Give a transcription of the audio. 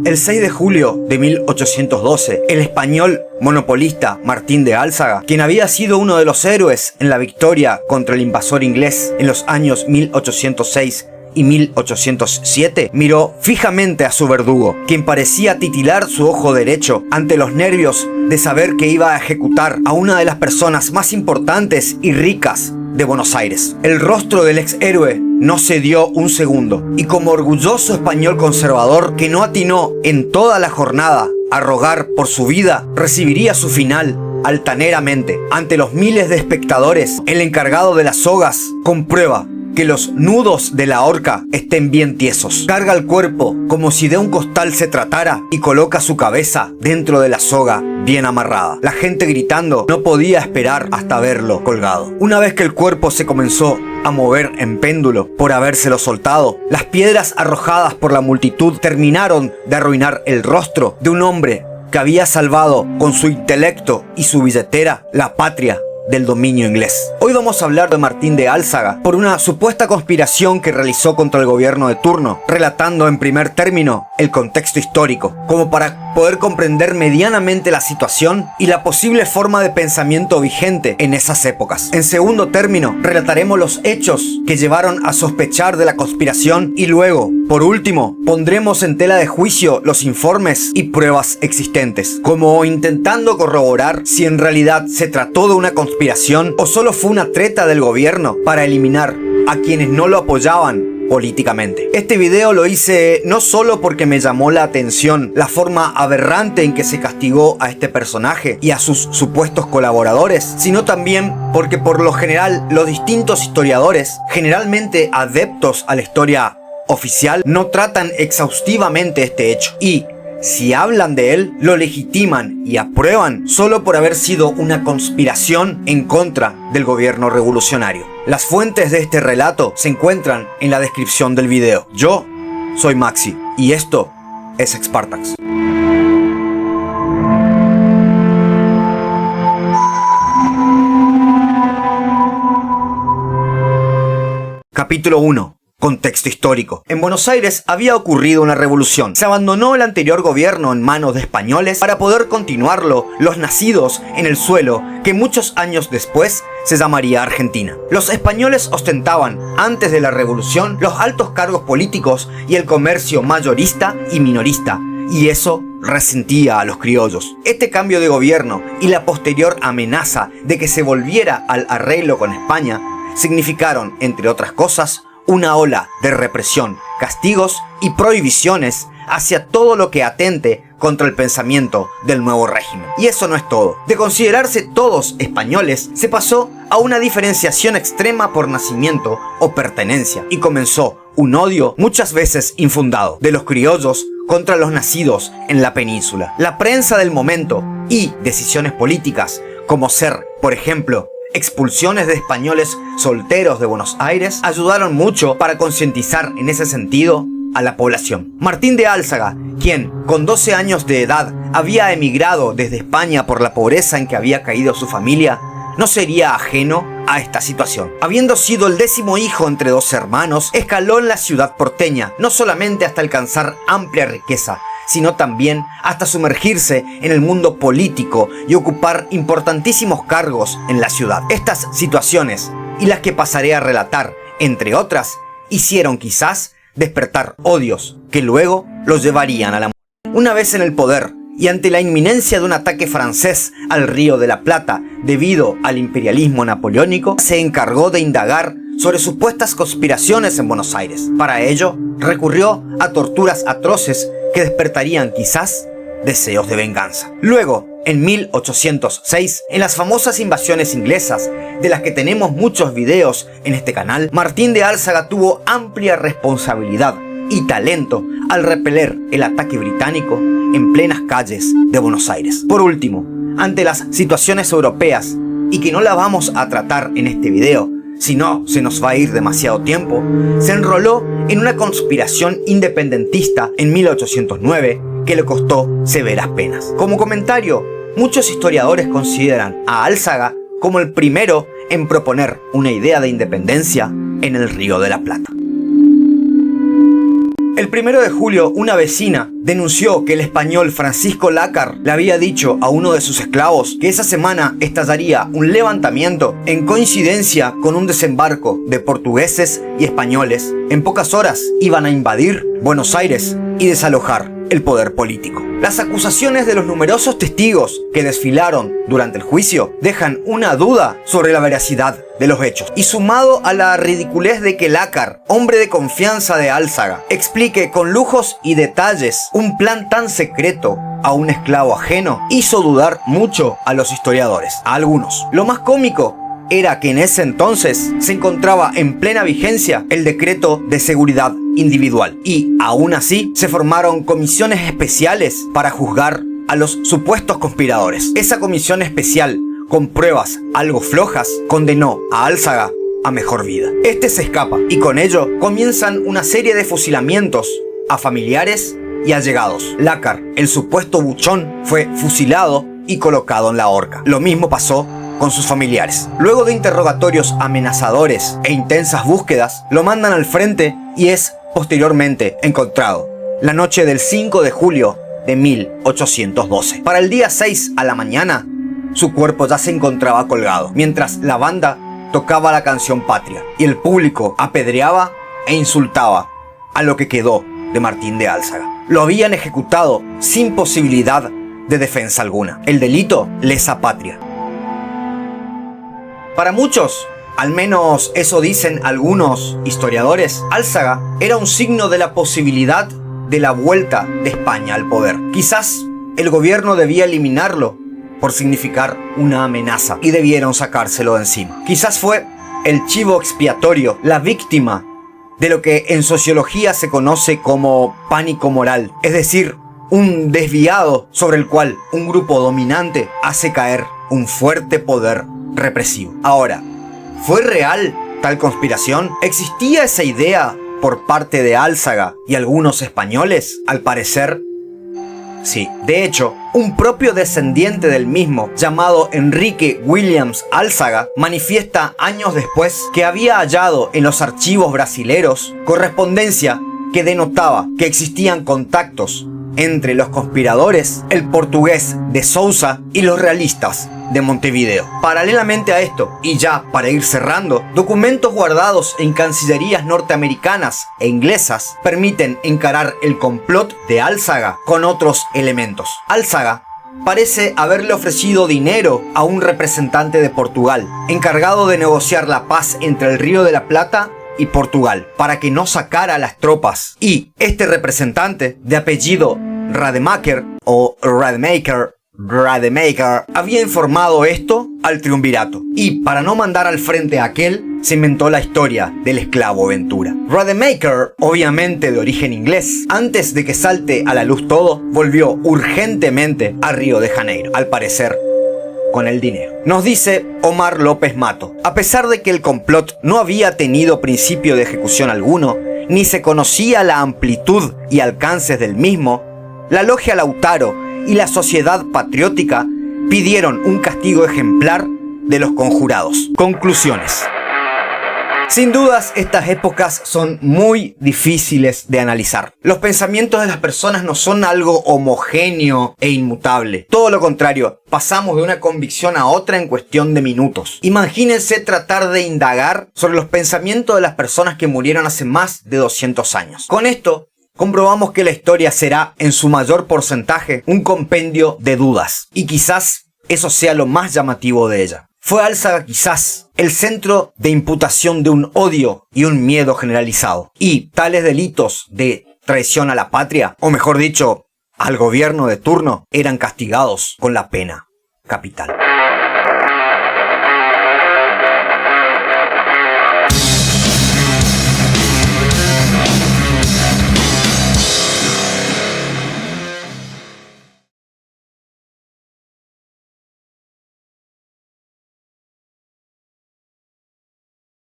El 6 de julio de 1812, el español monopolista Martín de Álzaga, quien había sido uno de los héroes en la victoria contra el invasor inglés en los años 1806 y 1807, miró fijamente a su verdugo, quien parecía titilar su ojo derecho ante los nervios de saber que iba a ejecutar a una de las personas más importantes y ricas de Buenos Aires. El rostro del ex héroe no cedió un segundo, y como orgulloso español conservador que no atinó en toda la jornada a rogar por su vida, recibiría su final altaneramente. Ante los miles de espectadores, el encargado de las sogas comprueba que los nudos de la horca estén bien tiesos. Carga el cuerpo como si de un costal se tratara y coloca su cabeza dentro de la soga bien amarrada. La gente gritando no podía esperar hasta verlo colgado. Una vez que el cuerpo se comenzó a mover en péndulo por habérselo soltado, las piedras arrojadas por la multitud terminaron de arruinar el rostro de un hombre que había salvado con su intelecto y su billetera la patria del dominio inglés. Hoy vamos a hablar de Martín de Álzaga por una supuesta conspiración que realizó contra el gobierno de turno, relatando en primer término el contexto histórico, como para poder comprender medianamente la situación y la posible forma de pensamiento vigente en esas épocas. En segundo término, relataremos los hechos que llevaron a sospechar de la conspiración y luego, por último, pondremos en tela de juicio los informes y pruebas existentes, como intentando corroborar si en realidad se trató de una conspiración o solo fue una treta del gobierno para eliminar a quienes no lo apoyaban políticamente. Este video lo hice no solo porque me llamó la atención la forma aberrante en que se castigó a este personaje y a sus supuestos colaboradores, sino también porque por lo general los distintos historiadores, generalmente adeptos a la historia oficial, no tratan exhaustivamente este hecho y, si hablan de él, lo legitiman y aprueban solo por haber sido una conspiración en contra del gobierno revolucionario. Las fuentes de este relato se encuentran en la descripción del video. Yo soy Maxi y esto es Spartax. Capítulo 1. Contexto histórico. En Buenos Aires había ocurrido una revolución. Se abandonó el anterior gobierno en manos de españoles para poder continuarlo los nacidos en el suelo que muchos años después se llamaría Argentina. Los españoles ostentaban, antes de la revolución, los altos cargos políticos y el comercio mayorista y minorista, y eso resentía a los criollos. Este cambio de gobierno y la posterior amenaza de que se volviera al arreglo con España significaron, entre otras cosas, una ola de represión, castigos y prohibiciones hacia todo lo que atente contra el pensamiento del nuevo régimen. Y eso no es todo. De considerarse todos españoles, se pasó a una diferenciación extrema por nacimiento o pertenencia, y comenzó un odio muchas veces infundado de los criollos contra los nacidos en la península. La prensa del momento y decisiones políticas, como ser, por ejemplo, expulsiones de españoles solteros de Buenos Aires, ayudaron mucho para concientizar en ese sentido a la población. Martín de Álzaga, quien con 12 años de edad había emigrado desde España por la pobreza en que había caído su familia, no sería ajeno a esta situación. Habiendo sido el 10º hijo entre 2 hermanos, escaló en la ciudad porteña, no solamente hasta alcanzar amplia riqueza, sino también hasta sumergirse en el mundo político y ocupar importantísimos cargos en la ciudad. Estas situaciones, y las que pasaré a relatar, entre otras, hicieron quizás despertar odios que luego los llevarían a la muerte. Una vez en el poder, y ante la inminencia de un ataque francés al Río de la Plata debido al imperialismo napoleónico, se encargó de indagar sobre supuestas conspiraciones en Buenos Aires. Para ello, recurrió a torturas atroces que despertarían quizás deseos de venganza. Luego, en 1806, en las famosas invasiones inglesas, de las que tenemos muchos videos en este canal, Martín de Álzaga tuvo amplia responsabilidad y talento al repeler el ataque británico en plenas calles de Buenos Aires. Por último, ante las situaciones europeas, y que no la vamos a tratar en este video, si no se nos va a ir demasiado tiempo, se enroló en una conspiración independentista en 1809 que le costó severas penas. Como comentario, muchos historiadores consideran a Álzaga como el primero en proponer una idea de independencia en el Río de la Plata. El 1 de julio, una vecina denunció que el español Francisco Lácar le había dicho a uno de sus esclavos que esa semana estallaría un levantamiento en coincidencia con un desembarco de portugueses y españoles. En pocas horas iban a invadir Buenos Aires y desalojar el poder político. Las acusaciones de los numerosos testigos que desfilaron durante el juicio dejan una duda sobre la veracidad de los hechos. Y sumado a la ridiculez de que Lácar, hombre de confianza de Álzaga, explique con lujos y detalles un plan tan secreto a un esclavo ajeno, hizo dudar mucho a los historiadores, a algunos. Lo más cómico era que en ese entonces se encontraba en plena vigencia el decreto de seguridad individual y aún así se formaron comisiones especiales para juzgar a los supuestos conspiradores. Esa comisión especial, con pruebas algo flojas, condenó a Álzaga a mejor vida. Este se escapa y con ello comienzan una serie de fusilamientos a familiares y allegados. Lácar, el supuesto buchón, fue fusilado y colocado en la horca. Lo mismo pasó con sus familiares. Luego de interrogatorios amenazadores e intensas búsquedas, lo mandan al frente y es posteriormente encontrado la noche del 5 de julio de 1812. Para el día 6 a la mañana, su cuerpo ya se encontraba colgado, mientras la banda tocaba la canción Patria y el público apedreaba e insultaba a lo que quedó de Martín de Álzaga. Lo habían ejecutado sin posibilidad de defensa alguna. El delito, lesa patria. Para muchos, al menos eso dicen algunos historiadores, Álzaga era un signo de la posibilidad de la vuelta de España al poder. Quizás el gobierno debía eliminarlo por significar una amenaza y debieron sacárselo de encima. Quizás fue el chivo expiatorio, la víctima de lo que en sociología se conoce como pánico moral, es decir, un desviado sobre el cual un grupo dominante hace caer un fuerte poder represivo. Ahora, ¿fue real tal conspiración? ¿Existía esa idea por parte de Álzaga y algunos españoles? Al parecer, sí. De hecho, un propio descendiente del mismo, llamado Enrique Williams Álzaga, manifiesta años después que había hallado en los archivos brasileros correspondencia que denotaba que existían contactos entre los conspiradores, el portugués de Sousa y los realistas de Montevideo. Paralelamente a esto, y ya para ir cerrando, documentos guardados en cancillerías norteamericanas e inglesas permiten encarar el complot de Álzaga con otros elementos. Álzaga parece haberle ofrecido dinero a un representante de Portugal, encargado de negociar la paz entre el Río de la Plata y Portugal, para que no sacara las tropas. Y este representante, de apellido Rademacher había informado esto al triunvirato. Y para no mandar al frente a aquel, se inventó la historia del esclavo Ventura. Rademacher, obviamente de origen inglés, antes de que salte a la luz todo, volvió urgentemente a Río de Janeiro, al parecer con el dinero. Nos dice Omar López Mato: a pesar de que el complot no había tenido principio de ejecución alguno, ni se conocía la amplitud y alcances del mismo, la Logia Lautaro y la Sociedad Patriótica pidieron un castigo ejemplar de los conjurados. Conclusiones. Sin dudas, estas épocas son muy difíciles de analizar. Los pensamientos de las personas no son algo homogéneo e inmutable. Todo lo contrario, pasamos de una convicción a otra en cuestión de minutos. Imagínense tratar de indagar sobre los pensamientos de las personas que murieron hace más de 200 años. Con esto, comprobamos que la historia será, en su mayor porcentaje, un compendio de dudas. Y quizás eso sea lo más llamativo de ella. Fue Álzaga quizás el centro de imputación de un odio y un miedo generalizado. Y tales delitos de traición a la patria, o mejor dicho, al gobierno de turno, eran castigados con la pena capital.